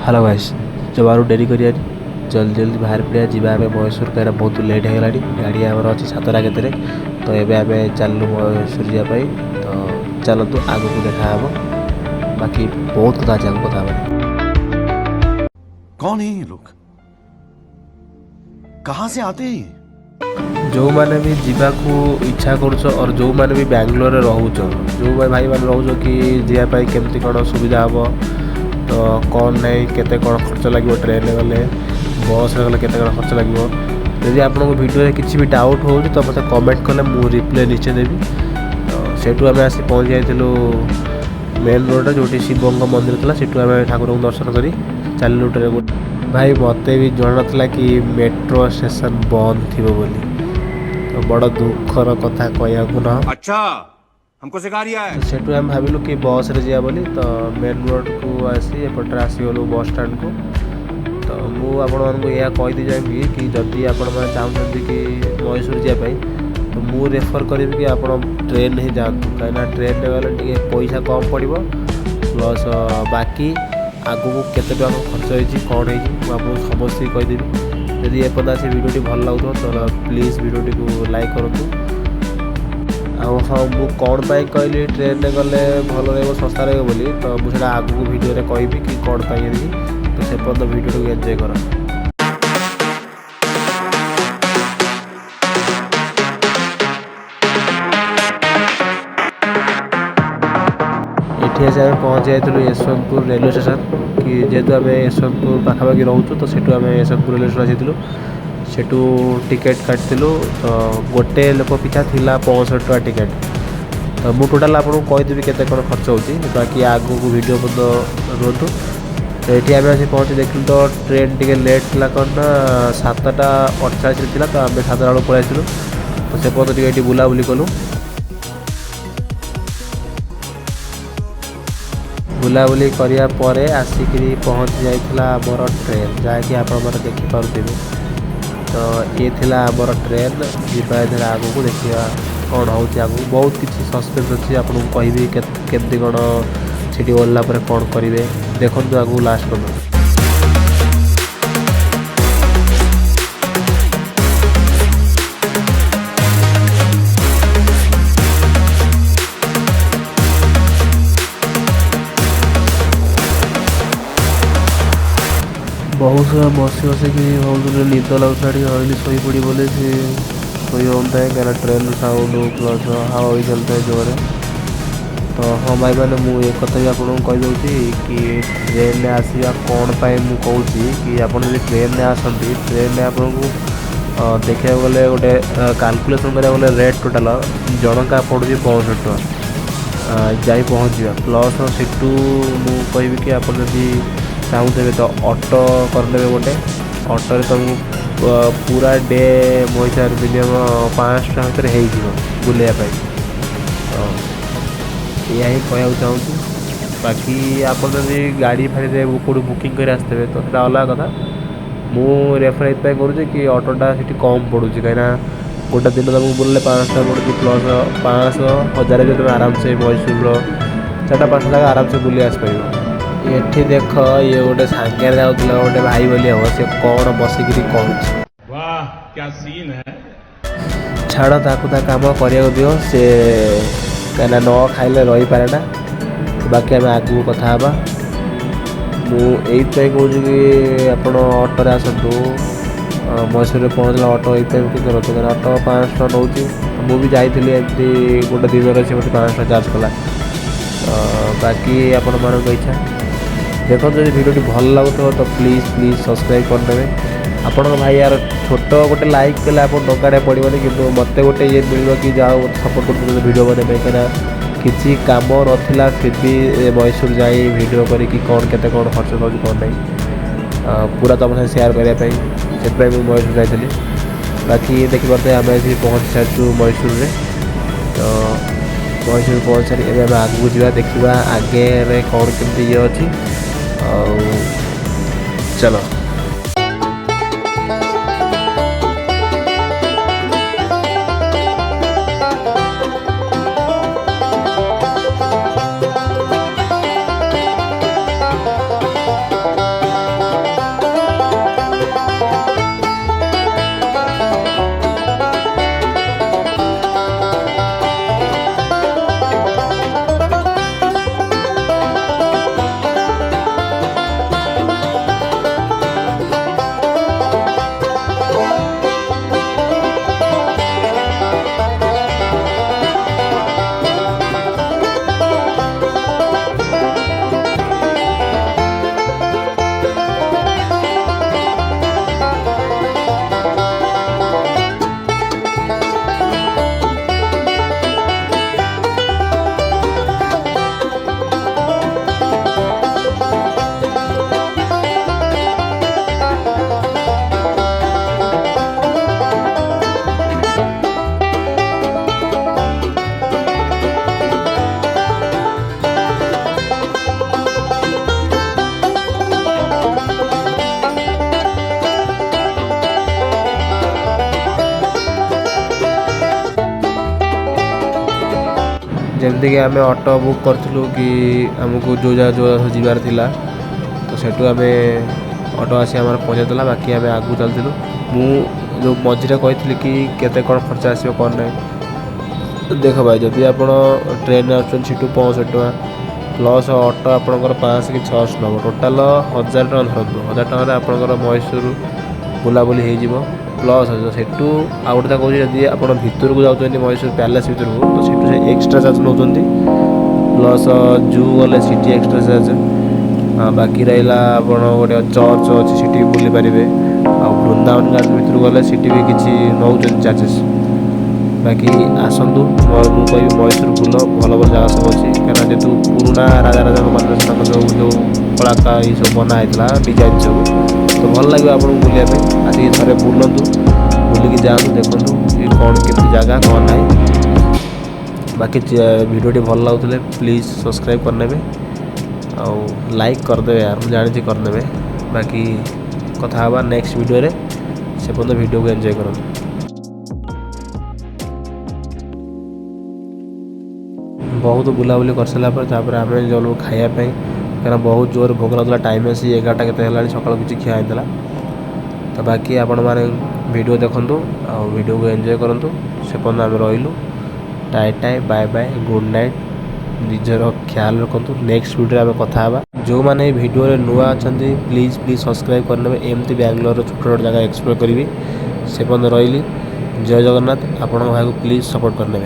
Hello guys जब आरु dairy करिया जल्दी जल्दी बाहर पड़िया जीवा महेश्वर कहीं बहुत लेट हो गाड़ी आमर अच्छी सातटा के तो ये आम चलू महेश्वर जावाई तो चलतु आग को देखा बाकी बहुत कथा अच्छे आगे कथा कौन है ये लोग कहाँ से आते हैं जो मैंने भी जीवाकू इच्छा करुच और जो मैंने भी बैंगलोर रोच जो भाई मैंने रोच कि जावाई केमती कौन सुविधा हम तो कौन नहीं केते कौन खर्च लगे ट्रेन गले बस गले केते कौन खर्च लगे यदि आपको वीडियो किसी भी डाउट हो तो मत कमेंट कले मु रिप्लाई निश्चय देवी तो सेठू आम आसी पहुँच जाइलु मेन रोड जो शिव मंदिर था सेठू आम ठाकुर को दर्शन कर चलू ट्रेन भाई मत भी जन ना कि मेट्रो स्टेशन बंद थी बोली तो बड़ दुखर कथा कहू न अच्छा हमको सिखा रिया है सेठू आम भाविलु कि बस रे जा बोली तो मेन रोड को आसी एपटे आसीगलु बस स्टाण्ड को तो मुझे यह कहीदी जाएंगी कि जदि आपण चाहते कि महेश्वर जावाई तो मु रेफर करी कि आप ट्रेन ही जातु कहीं ट्रेन गले टे पैसा कम पड़ो प्लस बाकी आगू केते टका खर्च होती कौन हो समस्त कहीदेवी यदि एपर्यंत से वीडियो भल लगुव तो प्लीज वीडियो को लाइक करूँ हाँ मुझे कौन पाई कहली ट्रेन में गले भल रही सस्ता रही बोली तो मुझे आगू वीडियो कहि कि कौन पाई तो से पर्यटन वीडियो को एंजॉय कर ये आम पहुँच जाइलु यशवंतपुर रेलवे स्टेशन कि जेहेतु आम यशवंतपुर पाखापाखि रोचु तो सेठू आम यशवंतपुर रेलवे स्टेशन आसीलु सेठू टिकेट काटिलु तो गोटे लोक पिछा थिला 65 टका टिकेट तो मु टोटाल आपको कहीदेवी केते कौन खर्च होती बाकी आगू को वीडियो रुहतु तो ये आम आसी पहुँची देखिलु तो ट्रेन टी लेट था कौन ना 7:48 तो आम 7टा बेलू पलैलु तो से पर्यटन टी बुलाबुली कलु बुलाबुली करिया परे आसिक पहुँची जाइला आमर ट्रेन जहाँकि आप देखिपे तो ये थिला आमर ट्रेन जीवा आगू को देखा कौन हो आगू बहुत किसी सस्पेंस अच्छी आपको कहि केमती कौन सीटी ओल्ला पर कौन करेंगे देखो आगू लास्ट पड़ो बहुत समय बसी बसिकी बहुत निद लगुता हईली शो पड़ी बोले सी शोई होता है क्या ट्रेन साउंड प्लस हावा भी चलता है जोरे तो हाँ भाई मैंने मुझे एक कथा भी आपको कहीदे कि ट्रेन में आसवा कौन पाई मुझे कहूँ कि आप ट्रेन में आसती ट्रेन में आपको देखा गले गोटे काल्कुलेसन करा गले रेट टोटाल जनका पड़ू 65 टका जा पहुँचा प्लस सीटू मुझे कहि कि आप चाहूथे तो ऑटो करदे गोटे ऑटो तुमको पूरा डे मो हिसाब से मिनिमम 500 टका भितर हो बुलाइवाई तो यह ही कहूँ चाहूँ बाकी आप गाड़ी फाड़ी कौट बुकिंग कर आसते तो सीटा अलग कथा मु रेफर ये करुँचे कि ऑटोटा सीटी कम पड़ू कहीं गोटे दिन तुमको बुलले 500 पड़ू प्लस 500 1000 भी तुम आराम से महेश्वर 4-5 जगह आराम से बुले आसपार ये देख ये गोटे सांगे जाऊला गोटे भाई बोली हम सी कौन बसिकी कौन वाह क्या सीन है छाड़ ताकू कम करा दियो से कहीं न खाइले रही पारे ना बाकी आम आगू कथा हाँ मुझे कहूँ कि आप ऑटो आसतु महेश्वर पहुँचला ऑटो ये बुकिंग करूँ कहीं ऑटो 500 टका नौ मुझे जाइली एमती गोटे दिन से मत 500 टका चार्ज कला बाकी आपण मान इच्छा देखो जो वीडियो भल लगुव तो प्लीज प्लीज सब्सक्राइब करदे आपण भाई यार छोट गोटे लाइक कले आप टंका पड़ोनी कि मत गोटे ये मिल कि जाओ सपोर्ट कर वीडियो बने कहीं किसी काम नाला फिर भी महेश्वर जाए वीडियो करी कौन केते कौन खर्च कर कौन नहीं पूरा तुम साथ सेयार करने से महेश्वर जाइली बाकी देखिए आम ये पहुँच सारी महेश्वर में तो महेश्वर पहुँच सारी आम आगू जा देखा आगे कौन केमती ये अच्छी चलो जमती आम ऑटो बुक करूँ कि आमको जो जगह जीवार थिला तो सेठू आम ऑटो आसी आम पहुँचाला बाकी आम आगू चलूँ मु जो मझे कही कि केते कौन खर्चा आसो कौन ना देख भाई जदि आप ट्रेन सीटू 65 टका प्लस ऑटो आपंकर 500 कि 600 नब टोटाल 1000 टका धरतु 1000 टकर आपंकर मैसूर बुलाबुली हो प्लस सेठू आउ गोटे कहूँ जब आप भर को जाऊँच मैसूर पैलेस भर को तो सेठू से एक्सट्रा चार्ज नौ प्लस जू गले सीटी एक्सट्रा चार्ज बाकी रहा आप गोटे चर्च अच्छी सीटी भी बुली पारे आ वृंदावन गार्डन भर गले सीटी भी किसी नौ चार्जेस बाकी आसतु मुझे मैसूर बुल भल भल जगह सब अच्छी कहीं जेहतु पुराना राजा राजा जो कलाका ये सब बनाई डिजाइन सब तो भल लगे आपको बुलाया आसिक थे बुलतु बुलिकी जातु देखूँ ये कौन के जगह कौन ना बाकी भिडियोटी भल लगुले प्लीज़ सब्सक्राइब करने आउ लाइक करदे यार मुझे जानी करदे बाकी कथा हवा नेक्स्ट वीडियो रे से पर्यंत वीडियो को एंजॉय करूँ बहुत बुलाबुली कर सारा पर आम जो खायापी कहीं बहुत जोर भोग लगुला टाइम आसी 11टा के सकाल किसी खिया होता तो बाकी आपण मैंने वीडियो देखूँ आ वीडियो को एंजॉय करूँ से पर्यंत आम रही tata bye bye good night निजर ख्याल रखु नेक्स्ट वीडियो आम कथा जो मैंने वीडियो नुआ अच्छा प्लीज़ प्लीज़ सब्सक्राइब करने एमती बेंगलोर छोट छोट जगह एक्सप्लोर करी से पर्यंत रही जय जगन्नाथ आपण भाई को प्लीज़ सपोर्ट करने।